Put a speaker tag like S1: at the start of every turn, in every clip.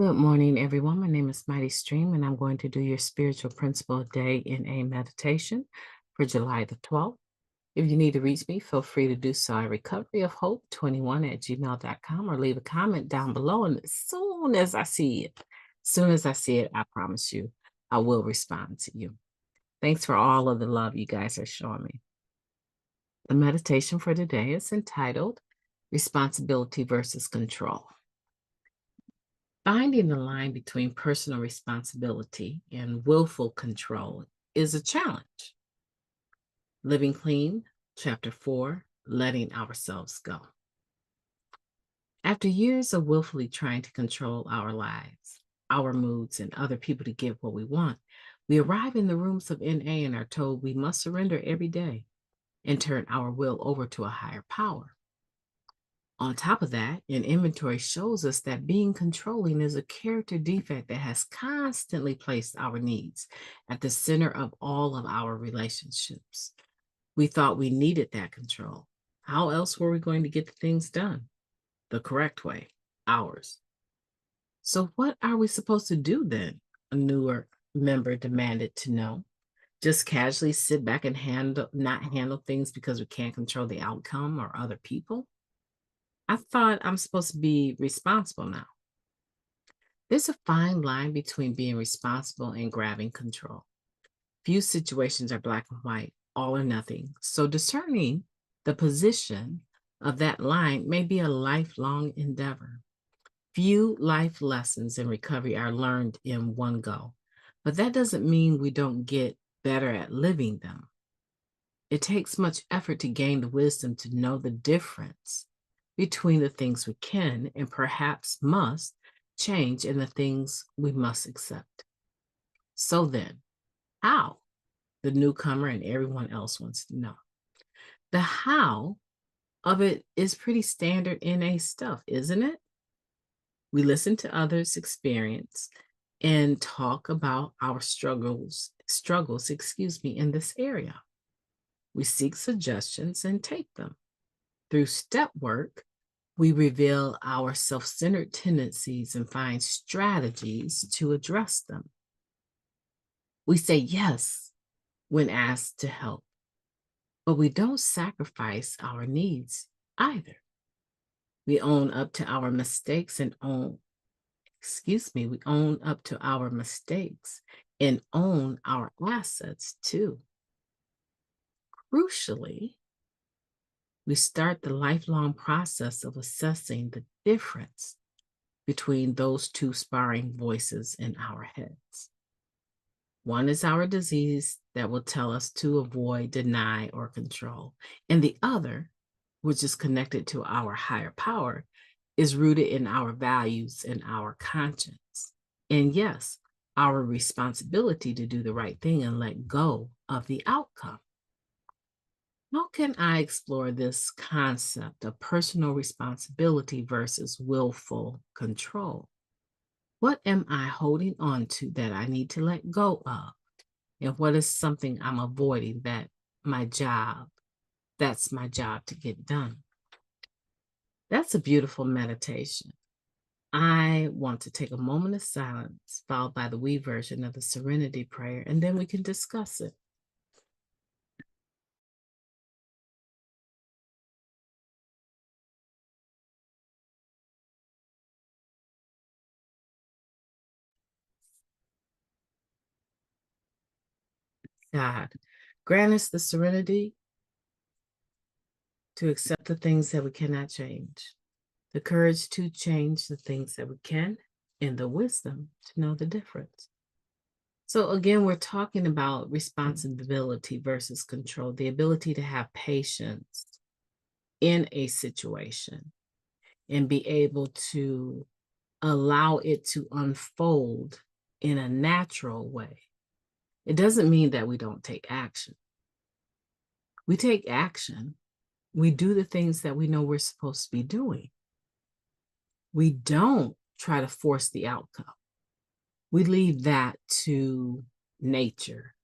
S1: Good morning, everyone. My name is Mighty Stream, and I'm going to do your spiritual principle day in a meditation for July the 12th. If you need to reach me, feel free to do so at recoveryofhope21@gmail.com or leave a comment down below. And as soon as I see it, I promise you, I will respond to you. Thanks for all of the love you guys are showing me. The meditation for today is entitled Responsibility versus Control. Finding the line between personal responsibility and willful control is a challenge. Living Clean, Chapter 4, Letting Ourselves Go. After years of willfully trying to control our lives, our moods, and other people to get what we want, we arrive in the rooms of NA and are told we must surrender every day and turn our will over to a higher power. On top of that, an inventory shows us that being controlling is a character defect that has constantly placed our needs at the center of all of our relationships. We thought we needed that control. How else were we going to get the things done? The correct way, ours. So, what are we supposed to do then? A newer member demanded to know. Just casually sit back and not handle things because we can't control the outcome or other people? I thought I'm supposed to be responsible now. There's a fine line between being responsible and grabbing control. Few situations are black and white, all or nothing. So discerning the position of that line may be a lifelong endeavor. Few life lessons in recovery are learned in one go, but that doesn't mean we don't get better at living them. It takes much effort to gain the wisdom to know the difference between the things we can and perhaps must change and the things we must accept. So then, how? The newcomer and everyone else wants to know. The how of it is pretty standard NA stuff, isn't it? We listen to others' experience and talk about our struggles, in this area. We seek suggestions and take them. Through step work, we reveal our self-centered tendencies and find strategies to address them. We say yes when asked to help, but we don't sacrifice our needs either. We own up to our mistakes and we own up to our mistakes and own our assets too. Crucially, we start the lifelong process of assessing the difference between those two sparring voices in our heads. One is our disease that will tell us to avoid, deny, or control. And the other, which is connected to our higher power, is rooted in our values and our conscience. And yes, our responsibility to do the right thing and let go of the outcome. How can I explore this concept of personal responsibility versus willful control? What am I holding on to that I need to let go of? And what is something I'm avoiding that's my job to get done? That's a beautiful meditation. I want to take a moment of silence, followed by the we version of the Serenity Prayer, and then we can discuss it. God, grant us the serenity to accept the things that we cannot change, the courage to change the things that we can, and the wisdom to know the difference. So again, we're talking about responsibility versus control, the ability to have patience in a situation and be able to allow it to unfold in a natural way. It doesn't mean that we don't take action. We take action. We do the things that we know we're supposed to be doing. We don't try to force the outcome. We leave that to nature,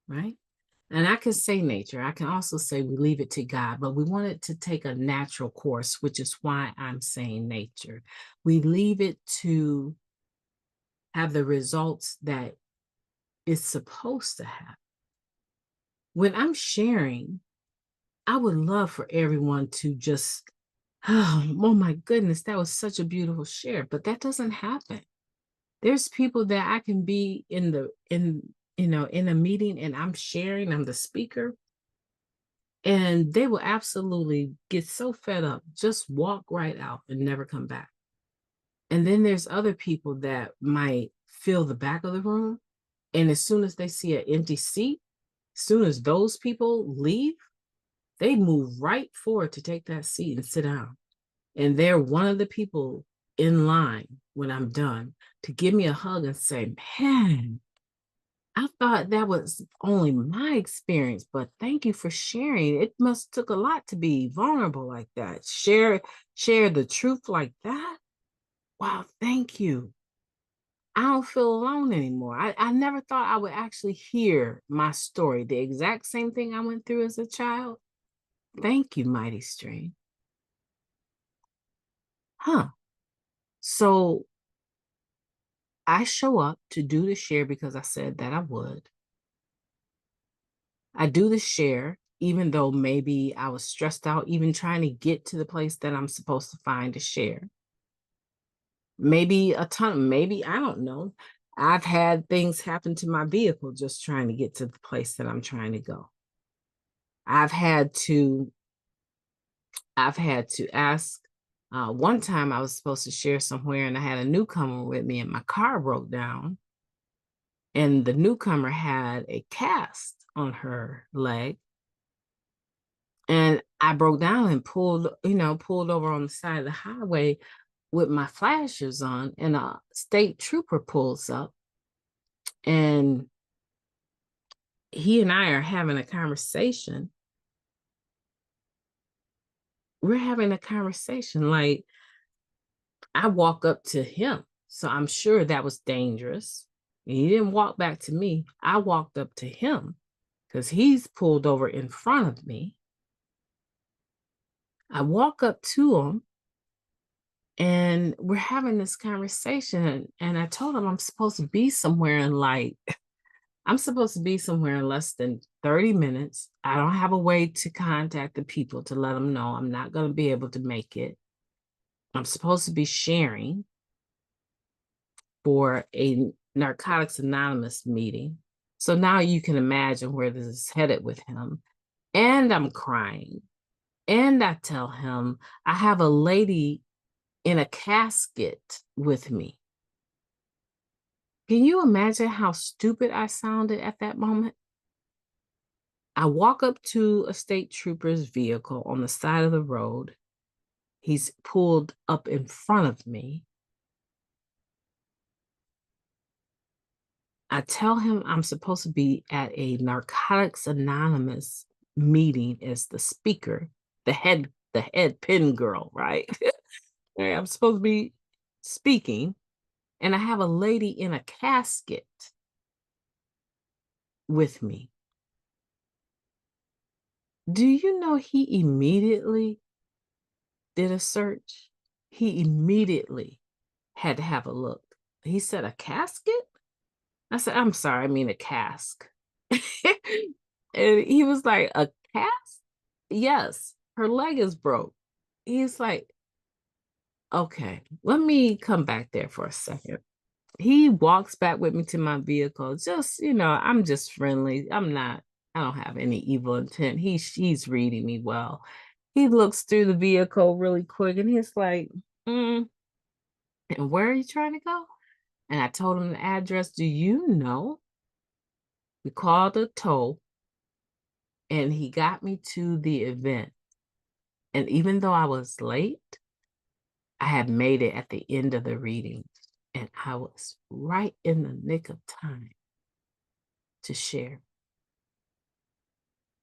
S1: right? And I can say nature. I can also say we leave it to God, but we want it to take a natural course, which is why I'm saying nature. We leave it to have the results that it's supposed to have. When I'm sharing, I would love for everyone to just, oh my goodness, that was such a beautiful share. But that doesn't happen. There's people that I can be in a meeting and I'm sharing, I'm the speaker, and they will absolutely get so fed up, just walk right out and never come back. And then there's other people that might fill the back of the room. And as soon as they see an empty seat, as soon as those people leave, they move right forward to take that seat and sit down. And they're one of the people in line when I'm done to give me a hug and say, man, I thought that was only my experience, but thank you for sharing. It must took a lot to be vulnerable like that. Share the truth like that. Wow, thank you. I don't feel alone anymore. I never thought I would actually hear my story, the exact same thing I went through as a child. Thank you, Mighty Stream. Huh. So I show up to do the share because I said that I would. I do the share, even though maybe I was stressed out, even trying to get to the place that I'm supposed to find to share. Maybe maybe, I don't know. I've had things happen to my vehicle just trying to get to the place that I'm trying to go. I've had to ask. One time I was supposed to share somewhere and I had a newcomer with me and my car broke down. And the newcomer had a cast on her leg. And I broke down and pulled over on the side of the highway with my flashers on, and a state trooper pulls up, and he and I are having a conversation. We're having a conversation. Like, I walk up to him, so I'm sure that was dangerous. And he didn't walk back to me. I walked up to him because he's pulled over in front of me. I walk up to him and we're having this conversation. And I told him I'm supposed to be somewhere I'm supposed to be somewhere in less than 30 minutes. I don't have a way to contact the people to let them know I'm not going to be able to make it. I'm supposed to be sharing for a Narcotics Anonymous meeting. So now you can imagine where this is headed with him. And I'm crying. And I tell him I have a lady in a casket with me. Can you imagine how stupid I sounded at that moment? I walk up to a state trooper's vehicle on the side of the road. He's pulled up in front of me. I tell him I'm supposed to be at a Narcotics Anonymous meeting as the speaker, the head pin girl, right? I'm supposed to be speaking, and I have a lady in a casket with me. Do you know he immediately did a search? He immediately had to have a look. He said, "A casket?" I said, "I'm sorry, I mean a cask." And he was like, "A cask?" "Yes, her leg is broke." He's like, "Okay, let me come back there for a second." He walks back with me to my vehicle. Just, I'm just friendly. I don't have any evil intent. He's reading me well. He looks through the vehicle really quick and he's like, and where are you trying to go? And I told him the address. Do you know? We called a tow and he got me to the event. And even though I was late, I had made it at the end of the reading. And I was right in the nick of time to share.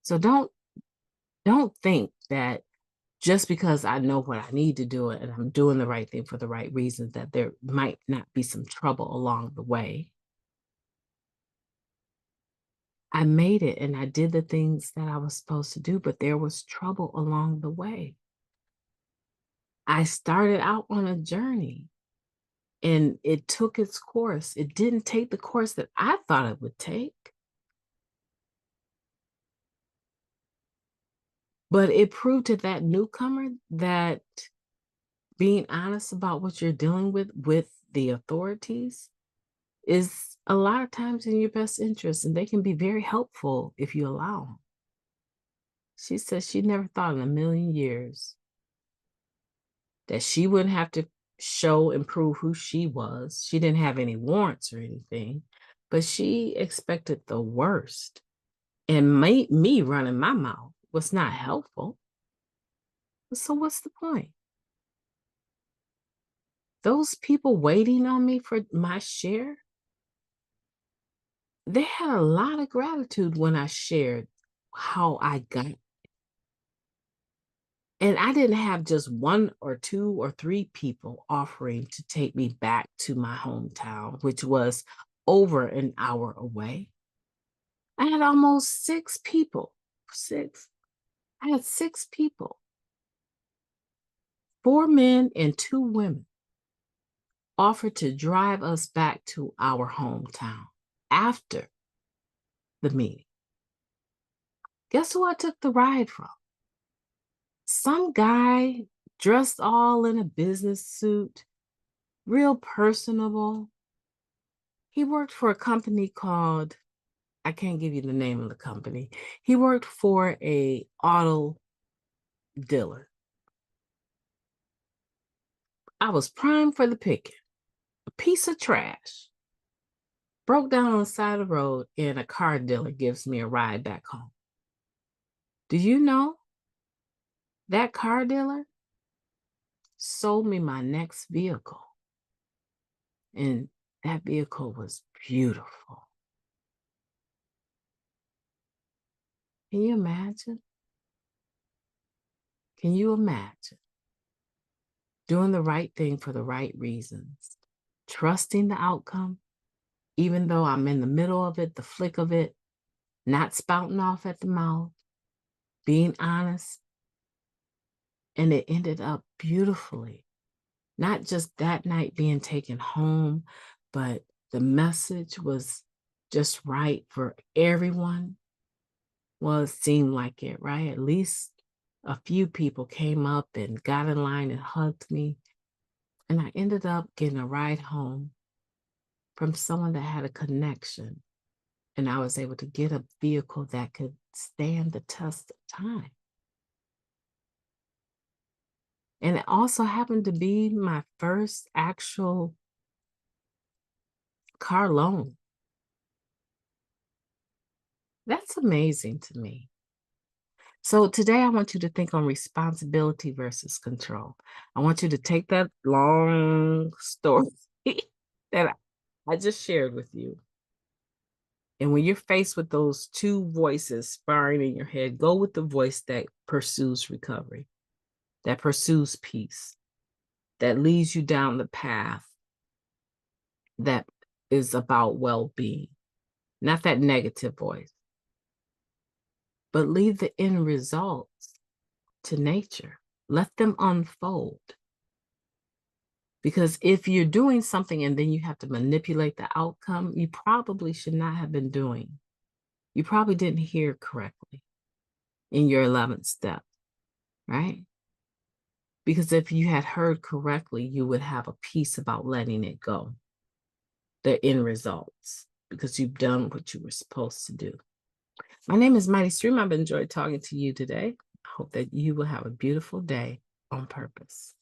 S1: So don't think that just because I know what I need to do and I'm doing the right thing for the right reasons, that there might not be some trouble along the way. I made it and I did the things that I was supposed to do, but there was trouble along the way. I started out on a journey and it took its course. It didn't take the course that I thought it would take, but it proved to that newcomer that being honest about what you're dealing with the authorities is a lot of times in your best interest, and they can be very helpful if you allow them. She says she never thought in a million years that she wouldn't have to show and prove who she was. She didn't have any warrants or anything, but she expected the worst. And me running my mouth was not helpful. So what's the point? Those people waiting on me for my share, they had a lot of gratitude when I shared how I got. And I didn't have just one or two or three people offering to take me back to my hometown, which was over an hour away. I had almost six people. Six. I had six people, four men and two women, offered to drive us back to our hometown after the meeting. Guess who I took the ride from? Some guy dressed all in a business suit, real personable. He worked for a company called, I can't give you the name of the company. He worked for a auto dealer. I was primed for the picking. A piece of trash. Broke down on the side of the road, and a car dealer gives me a ride back home. Do you know that car dealer sold me my next vehicle? And that vehicle was beautiful. Can you imagine? Can you imagine doing the right thing for the right reasons, trusting the outcome, even though I'm in the middle of it, the flick of it, not spouting off at the mouth, being honest, and it ended up beautifully. Not just that night being taken home, but the message was just right for everyone. Well, it seemed like it, right? At least a few people came up and got in line and hugged me. And I ended up getting a ride home from someone that had a connection. And I was able to get a vehicle that could stand the test of time. And it also happened to be my first actual car loan. That's amazing to me. So today I want you to think on responsibility versus control. I want you to take that long story that I just shared with you. And when you're faced with those two voices sparring in your head, go with the voice that pursues recovery, that pursues peace, that leads you down the path that is about well-being, not that negative voice. But leave the end results to nature. Let them unfold. Because if you're doing something and then you have to manipulate the outcome, you probably should not have been doing. You probably didn't hear correctly in your 11th step, right? Because if you had heard correctly, you would have a peace about letting it go, the end results, because you've done what you were supposed to do. My name is Mighty Stream. I've enjoyed talking to you today. I hope that you will have a beautiful day on purpose.